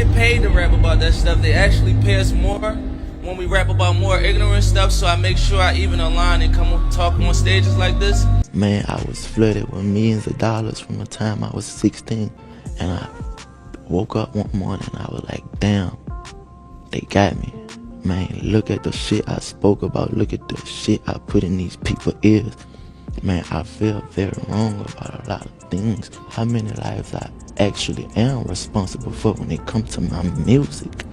get paid to rap about that stuff. They actually pay us more when we rap about more ignorant stuff, so I make sure I even align and come talk on stages like this. Man, I was flooded with millions of dollars from the time I was 16, and I woke up one morning and I was like, damn, they got me. Man, look at the shit I spoke about, look at the shit I put in these people's ears. Man, I feel very wrong about a lot of things. How many lives I actually am responsible for when it comes to my music?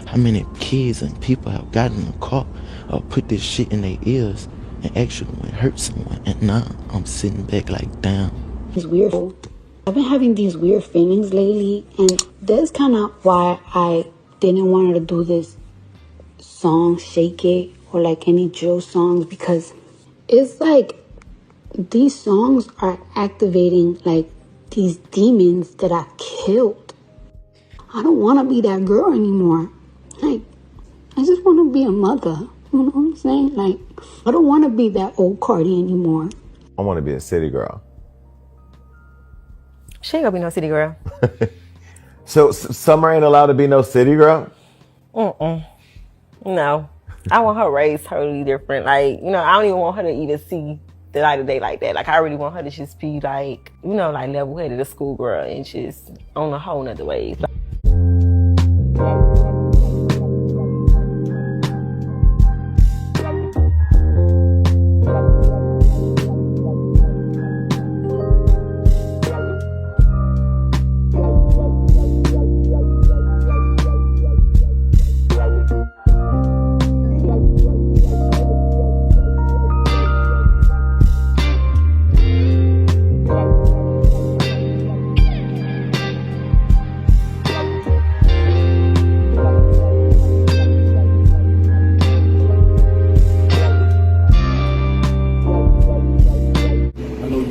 How many kids and people have gotten in a car or put this shit in their ears and actually went hurt someone? And now I'm sitting back like, damn. It's weird. I've been having these weird feelings lately, and that's kind of why I didn't want to do this song, Shake It, or like any drill songs, because it's like these songs are activating like these demons that I killed. I don't want to be that girl anymore. Like, I just want to be a mother. You know what I'm saying? Like, I don't want to be that old Cardi anymore. I want to be a city girl. She ain't gonna be no city girl. So Summer ain't allowed to be no city girl? No. I want her raised totally different. Like, you know, I don't even want her to even see the light of day like that. Like, I really want her to just be like, you know, like level-headed, a schoolgirl, and just on a whole nother wave.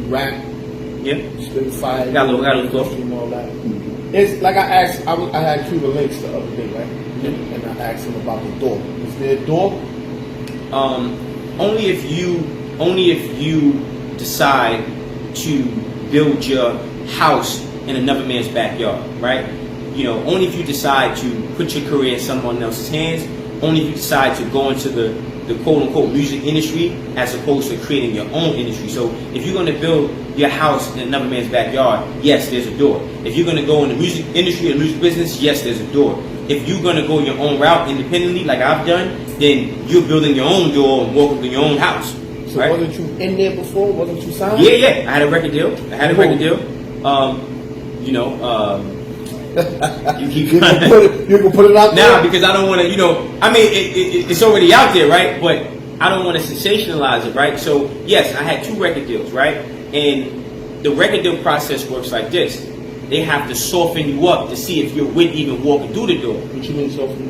Rap, spit fire, Got a little close. and all that. It's like I asked. I had Cuba Links the other day, right? And I asked him about the door. Is there a door? Only if you decide to build your house in another man's backyard, right? You know, only if you decide to put your career in someone else's hands. Only if you decide to go into the quote-unquote music industry as opposed to creating your own industry. So if you're going to build your house in another man's backyard, yes, there's a door. If you're going to go in the music industry or music business, yes, there's a door. If you're going to go your own route independently, like I've done, then you're building your own door and walking in your own house. So right? wasn't you in there before? Wasn't you signed? Yeah. I had a record deal. You can put it out there? Nah, because I don't want to, I mean, it's already out there, right? But I don't want to sensationalize it, right? So, yes, I had 2 record deals, right? And the record deal process works like this. They have to soften you up to see if you're with even walking through the door. What you mean soften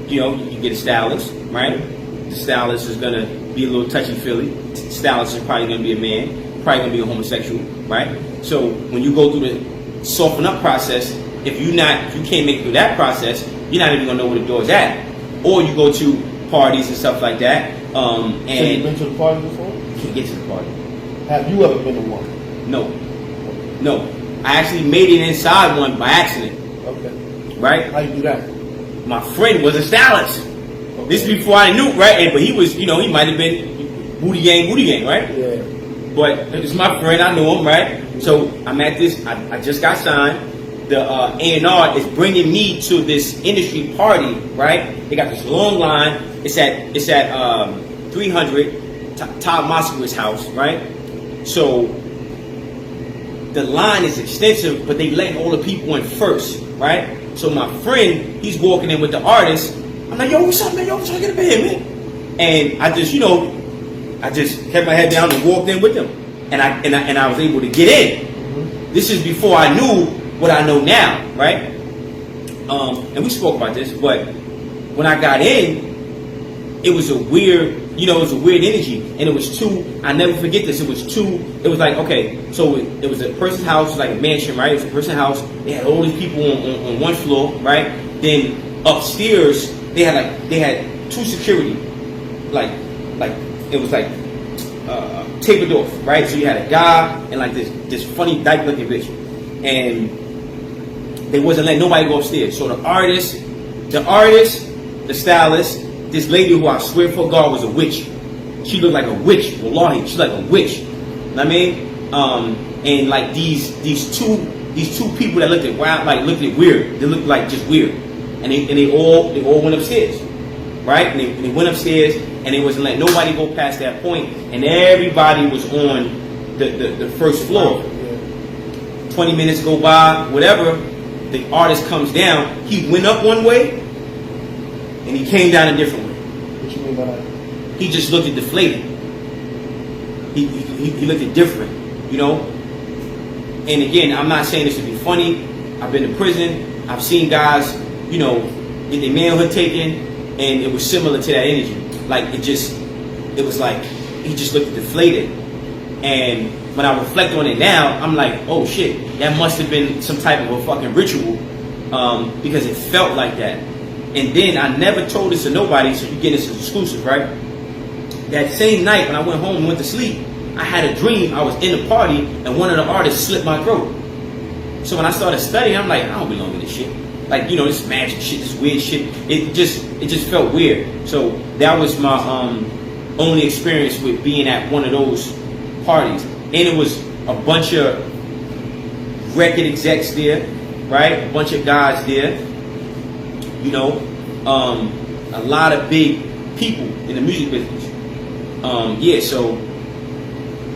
you up? You get a stylist, right? The stylist is going to be a little touchy-feely. The stylist is probably going to be a man, probably going to be a homosexual, right? So, when you go through the soften up process, if you can't make it through that process, you're not even gonna know where the door's at. Or you go to parties and stuff like that. So you've been to the party before? You can get to the party. Have you ever been to one? No. I actually made it inside one by accident. Okay. Right? How you do that? My friend was a stylist. Okay. This is before I knew, right? But he was, he might have been booty gang, right? Yeah. But it's my friend, I knew him, right? So I'm at this, I just got signed. The A&R is bringing me to this industry party, right? They got this long line. It's at 300 Todd Moskowitz house, right? So the line is extensive, but they letting all the people in first, right? So my friend, he's walking in with the artist. I'm like, yo, what's up, man? Yo, I'm trying to get up in here, man. And I just kept my head down and walked in with them, and I was able to get in. This is before I knew what I know now, right? And we spoke about this, but when I got in, it was a weird, energy. And it was 2, I never forget this, it was like, okay, so it was a person's house, like a mansion, right? It was a person's house. They had all these people on one floor, right? Then upstairs, they had 2 security, like it was like tapered off, right? So you had a guy and like this funny dyke looking bitch. And they wasn't letting nobody go upstairs. So the artist, the stylist, this lady who I swear for God was a witch. She looked like a witch. Wallahi, she's like a witch. You know what I mean? And like these two people that looked at weird. They looked like just weird. And they all went upstairs. Right? And they went upstairs and they wasn't letting nobody go past that point. And everybody was on the first floor. 20 minutes go by, whatever, the artist comes down. He went up one way and he came down a different way. What you mean by that? He just looked deflated. He looked at different, you know. And again, I'm not saying this to be funny. I've been to prison. I've seen guys, you know, get their manhood taken, and it was similar to that energy. Like it was like he just looked deflated. And when I reflect on it now, I'm like, oh shit, that must have been some type of a fucking ritual, because it felt like that. And then I never told this to nobody, so you get this as exclusive, right? That same night when I went home and went to sleep, I had a dream. I was in a party and one of the artists slit my throat. So when I started studying, I'm like, I don't belong in this shit. Like, you know, this magic shit, this weird shit. It just felt weird. So that was my only experience with being at one of those parties. And it was a bunch of record execs there, right? A bunch of guys there. You know, a lot of big people in the music business. Yeah, so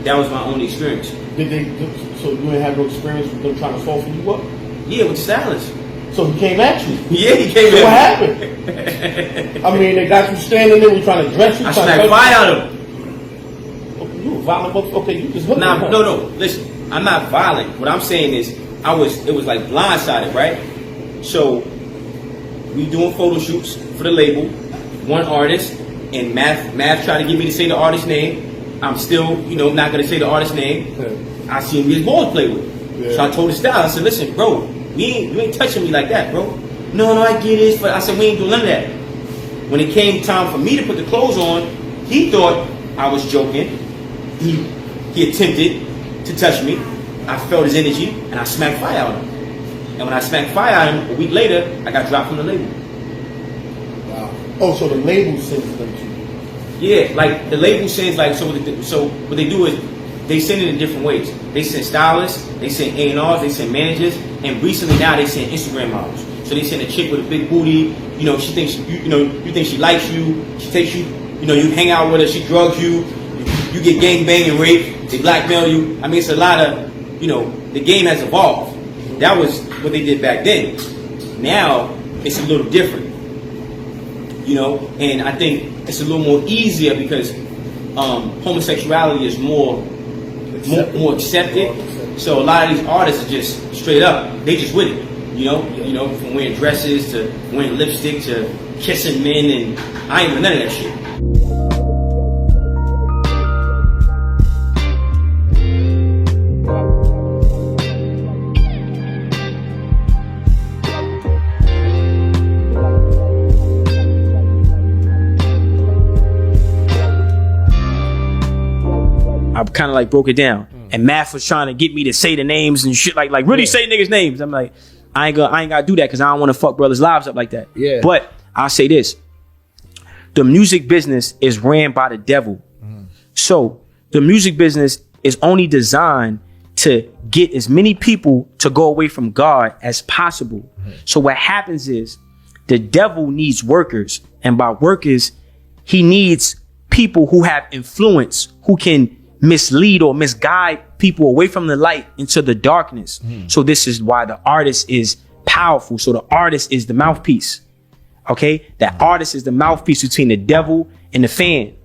that was my only experience. So you didn't have no experience with them trying to soften you up? Yeah, with the stylist. So he came at you? Yeah, he came so at me. What happened? I mean, they got you standing there, we trying to dress you. I smacked fire out of him. You were violent, okay, you just hooked Nah, him. no, listen, I'm not violent. What I'm saying is, it was like blindsided, right? So, we doing photo shoots for the label, one artist, and Math tried to get me to say the artist's name. I'm still, you know, not gonna say the artist's name. Yeah. I seen his boys play with. Yeah. So I told the stylist, I said, listen, bro, you ain't touching me like that, bro. No, I get it, but I said, we ain't doing none of that. When it came time for me to put the clothes on, he thought I was joking. He attempted to touch me. I felt his energy, and I smacked fire out of him. And when I smacked fire at him, a week later, I got dropped from the label. Wow. Oh, so the label sends them to you? Yeah, like the label sends, like, so what they do is they send it in different ways. They send stylists, they send A&Rs, they send managers, and recently now they send Instagram models. So they send a chick with a big booty, you know, she thinks, you think she likes you, she takes you, you know, you hang out with her, she drugs you, you get gangbang and rape, they blackmail you. I mean, it's a lot of, you know, the game has evolved. That was what they did back then. Now, it's a little different, you know, and I think it's a little more easier because homosexuality is more accepted. So a lot of these artists are just straight up, they just with it, you know, from wearing dresses to wearing lipstick to kissing men, and I ain't with none of that shit. I kind of like broke it down, and Math was trying to get me to say the names and shit, like really say niggas' names. I'm like, I ain't gotta do that because I don't want to fuck brothers' lives up like that. Yeah. But I'll say this: the music business is ran by the devil. So the music business is only designed to get as many people to go away from God as possible. So what happens is the devil needs workers, and by workers, he needs people who have influence, who can mislead or misguide people away from the light into the darkness. So this is why the artist is powerful. So the artist is the mouthpiece. Okay? The artist is the mouthpiece between the devil and the fan.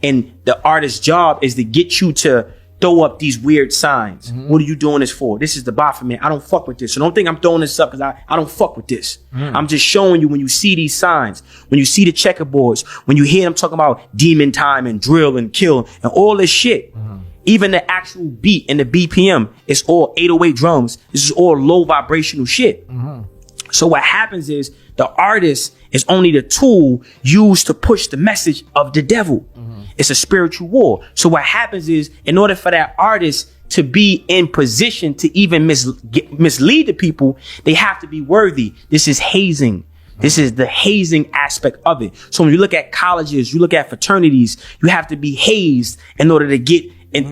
And the artist's job is to get you to throw up these weird signs. What are you doing this for? This is the Baphomet. I don't fuck with this. So don't think I'm throwing this up because I don't fuck with this. I'm just showing you when you see these signs, when you see the checkerboards, when you hear them talking about demon time and drill and kill and all this shit. Even the actual beat and the BPM, it's all 808 drums. This is all low vibrational shit. So what happens is the artist is only the tool used to push the message of the devil. It's a spiritual war. So what happens is, in order for that artist to be in position to even mislead the people, they have to be worthy. This is hazing. This is the hazing aspect of it. So when you look at colleges, you look at fraternities, you have to be hazed in order to get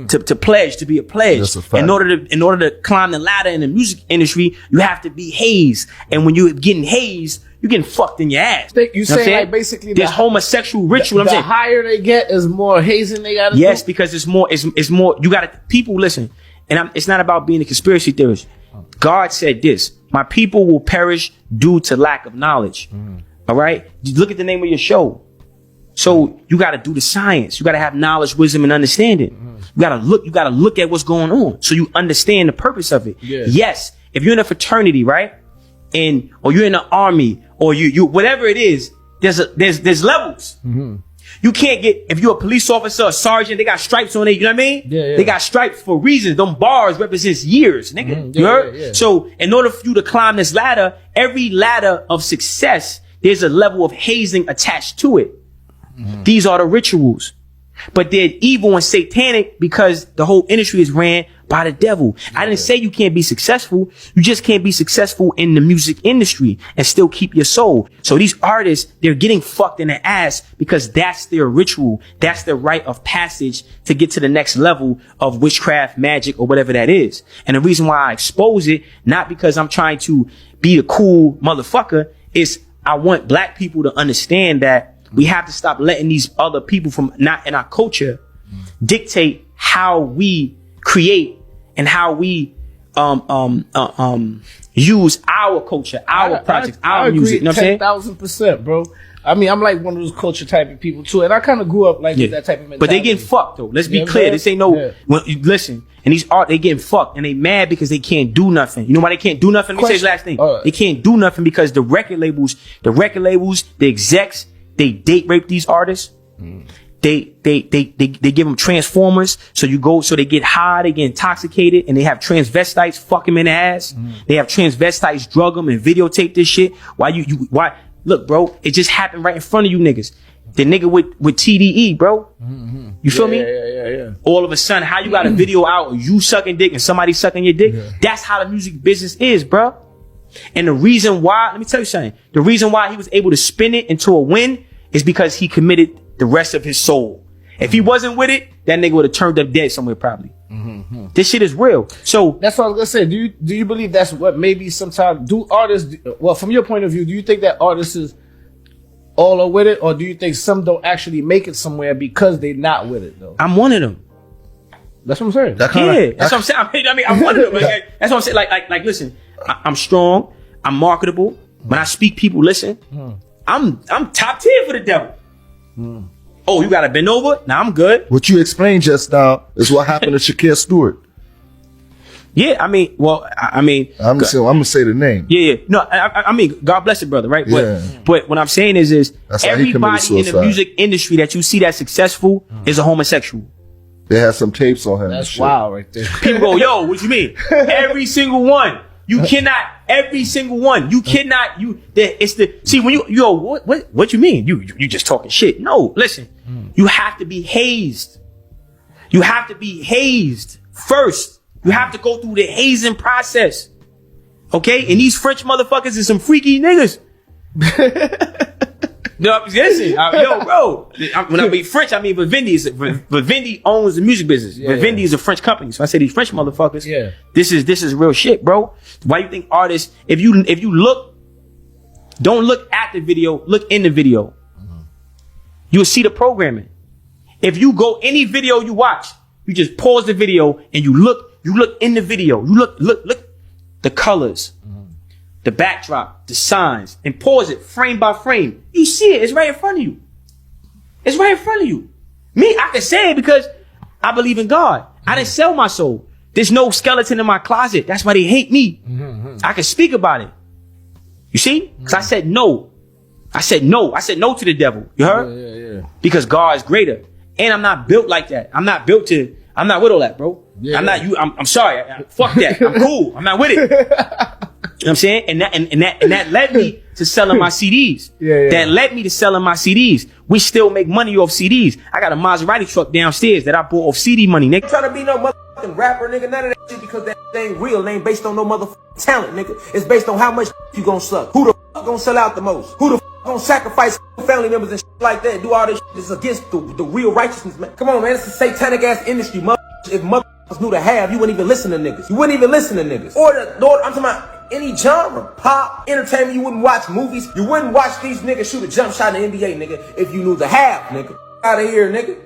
to pledge, to be a pledge. That's a fact. In order to climb the ladder in the music industry, you have to be hazed. And when you're getting hazed, you're getting fucked in your ass. You say like basically this homosexual ritual. The higher they get is more hazing they gotta do. Yes, because it's more. You gotta people listen. And it's not about being a conspiracy theorist. God said this: my people will perish due to lack of knowledge. All right. Look at the name of your show. So you got to do the science. You got to have knowledge, wisdom, and understanding. You got to look at what's going on so you understand the purpose of it. Yeah. Yes, if you're in a fraternity, right, or you're in the army, or you whatever it is, there's levels. You can't get, if you're a police officer, a sergeant, they got stripes on it. You know what I mean? Yeah. They got stripes for reasons. Them bars represents years, nigga. You heard? Yeah. So in order for you to climb this ladder, every ladder of success, there's a level of hazing attached to it. These are the rituals. But they're evil and satanic because the whole industry is ran by the devil. I didn't say you can't be successful. You just can't be successful in the music industry and still keep your soul. So these artists, they're getting fucked in the ass because that's their ritual. That's their rite of passage to get to the next level of witchcraft, magic, or whatever that is. And the reason why I expose it, not because I'm trying to be a cool motherfucker, is I want black people to understand that we have to stop letting these other people from not in our culture dictate how we create and how we use our culture, our projects, our music. You know what I'm saying? 10,000%, bro. I mean, I'm like one of those culture type of people too, and I kind of grew up like with that type of mentality. But they getting fucked though. Let's be clear. This ain't no. When you listen, and these art, they getting fucked, and they mad because they can't do nothing. You know why they can't do nothing? Let me say this last thing. They can't do nothing because the record labels, the execs, they date rape these artists. They give them transformers. So they get high, they get intoxicated, and they have transvestites fuck them in the ass. They have transvestites drug them and videotape this shit. Why? Look, bro, it just happened right in front of you niggas. The nigga with TDE, bro. You feel me? Yeah. All of a sudden, how you got a video out of you sucking dick and somebody sucking your dick? That's how the music business is, bro. And the reason why, let me tell you something. The reason why he was able to spin it into a win is because he committed the rest of his soul. If he wasn't with it, that nigga would have turned up dead somewhere probably. This shit is real. So that's what I was gonna say. Do you believe that's what maybe sometimes do artists? Well, from your point of view, do you think that artists is all are with it, or do you think some don't actually make it somewhere because they're not with it though? I'm one of them. That's what I'm saying. That's what I'm saying. I mean, I'm one of them. That's what I'm saying. Like, listen. I'm strong. I'm marketable. When I speak, people listen. I'm top tier for the devil. Oh, you got to bend over? Nah, I'm good. What you explained just now is what happened to Shakir Stewart. Yeah, I mean, I'm gonna say the name. Yeah. No, I mean, God bless it, brother, right? But what I'm saying is everybody in the music industry that you see that's successful is a homosexual. They have some tapes on him. That's wild right there. People go, yo, what you mean? Every single one. You cannot, every single one. You cannot, see, when what you mean? You just talking shit. No, listen, you have to be hazed. You have to be hazed first. You have to go through the hazing process. Okay? And these French motherfuckers is some freaky niggas. No, listen, yo, bro. When I mean French, I mean Vivendi. Vivendi owns the music business. Vivendi is a French company. So I say these French motherfuckers. Yeah. This is real shit, bro. Why you think artists? If you look, don't look at the video. Look in the video. You'll see the programming. If you go any video you watch, you just pause the video and you look in the video. You look the colors. The backdrop, the signs, and pause it frame by frame. You see it. It's right in front of you. It's right in front of you. Me, I can say it because I believe in God. I didn't sell my soul. There's no skeleton in my closet. That's why they hate me. I can speak about it. You see? Because I said no. I said no to the devil. You heard? Yeah. Because God is greater. And I'm not built like that. I'm not with all that, bro. Yeah. I'm sorry. Fuck that. I'm cool. I'm not with it. You know what I'm saying? And that led me to selling my CDs. That led me to selling my CDs. We still make money off CDs. I got a Maserati truck downstairs that I bought off CD money, nigga. Trying to be no motherfucking rapper, nigga. None of that shit because that ain't real. It ain't based on no motherfucking talent, nigga. It's based on how much you gonna suck. Who the fuck gonna sell out the most? Who the fuck gonna sacrifice family members and shit like that? Do all this shit that's against the real righteousness, man. Come on, man. It's a satanic ass industry, If motherfuckers knew to have, you wouldn't even listen to niggas. You wouldn't even listen to niggas. Or I'm talking about any genre, pop, entertainment. You wouldn't watch movies. You wouldn't watch these niggas shoot a jump shot in the NBA, nigga, if you knew the half, nigga. Out of here, nigga.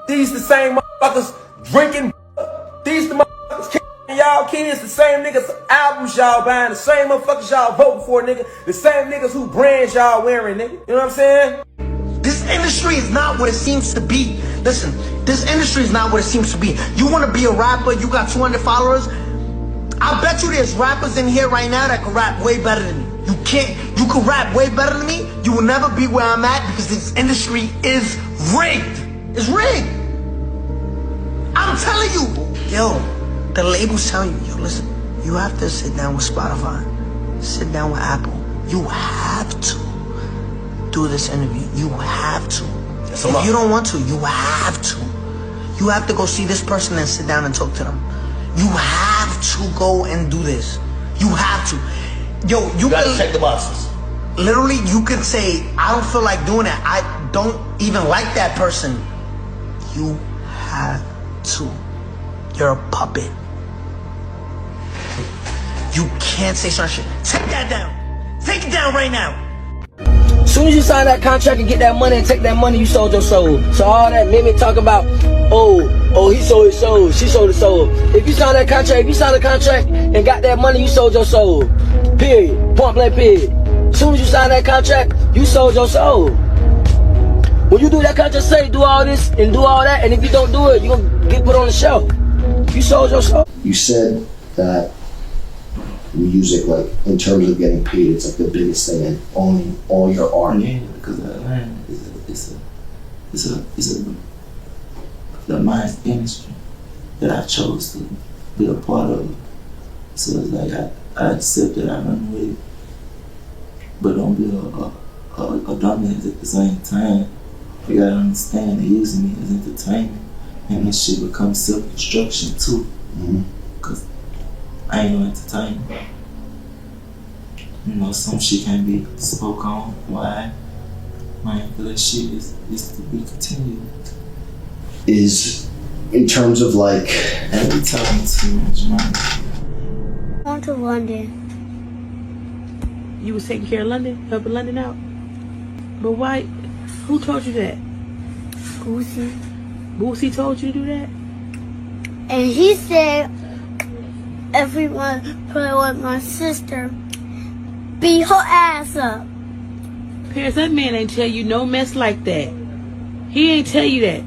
These the same motherfuckers drinking. These the motherfuckers killing y'all kids. The same niggas albums y'all buying. The same motherfuckers y'all voting for, nigga. The same niggas who brands y'all wearing, nigga. You know what I'm saying? This industry is not what it seems to be. Listen, this industry is not what it seems to be. You want to be a rapper, you got 200 followers. I bet you there's rappers in here right now that can rap way better than me. You can rap way better than me. You will never be where I'm at because this industry is rigged. It's rigged. I'm telling you. Yo, the label's telling you, yo, listen, you have to sit down with Spotify, sit down with Apple. You have to do this interview. You have to. If you don't want to, you have to. You have to go see this person and sit down and talk to them. You have to go and do this. You have to. Yo, you gotta check the boxes. Literally, you could say, I don't feel like doing that. I don't even like that person. You have to. You're a puppet. You can't say certain shit. Take that down. Take it down right now. As soon as you sign that contract and get that money and take that money, you sold your soul. So all that mimic talk about, oh, he sold his soul, she sold his soul. If you sign that contract, if you sign a contract and got that money, you sold your soul. Period. Point blank period. As soon as you sign that contract, you sold your soul. When you do that contract, say do all this and do all that, and if you don't do it, you're gonna get put on the shelf. You sold your soul. You said that music, like in terms of getting paid, it's like the biggest thing, and owning all your art. Yeah, because it's the mind industry that I chose to be a part of. So it's like I accept that I run with it, but don't be a dominant at the same time. You gotta understand they're using me as entertainment, and this shit becomes self-destruction too. Cause I ain't no entertainer. You know, some shit can't be spoke on. Why? Man, but that shit is to be continued. Is in terms of like, and we talking too much, man. On to London. You was taking care of London, helping London out. But why? Who told you that? Boosie. Boosie told you to do that? And he said, if we want to play with my sister, beat her ass up. Pierce, that man ain't tell you no mess like that. He ain't tell you that.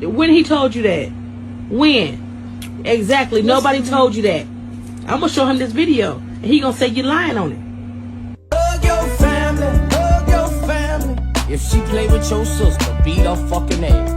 When he told you that? When? Exactly. Nobody told you that. I'm gonna show him this video, and he gonna say you're lying on it. Hug your family, hug your family. If she play with your sister, beat her fucking ass.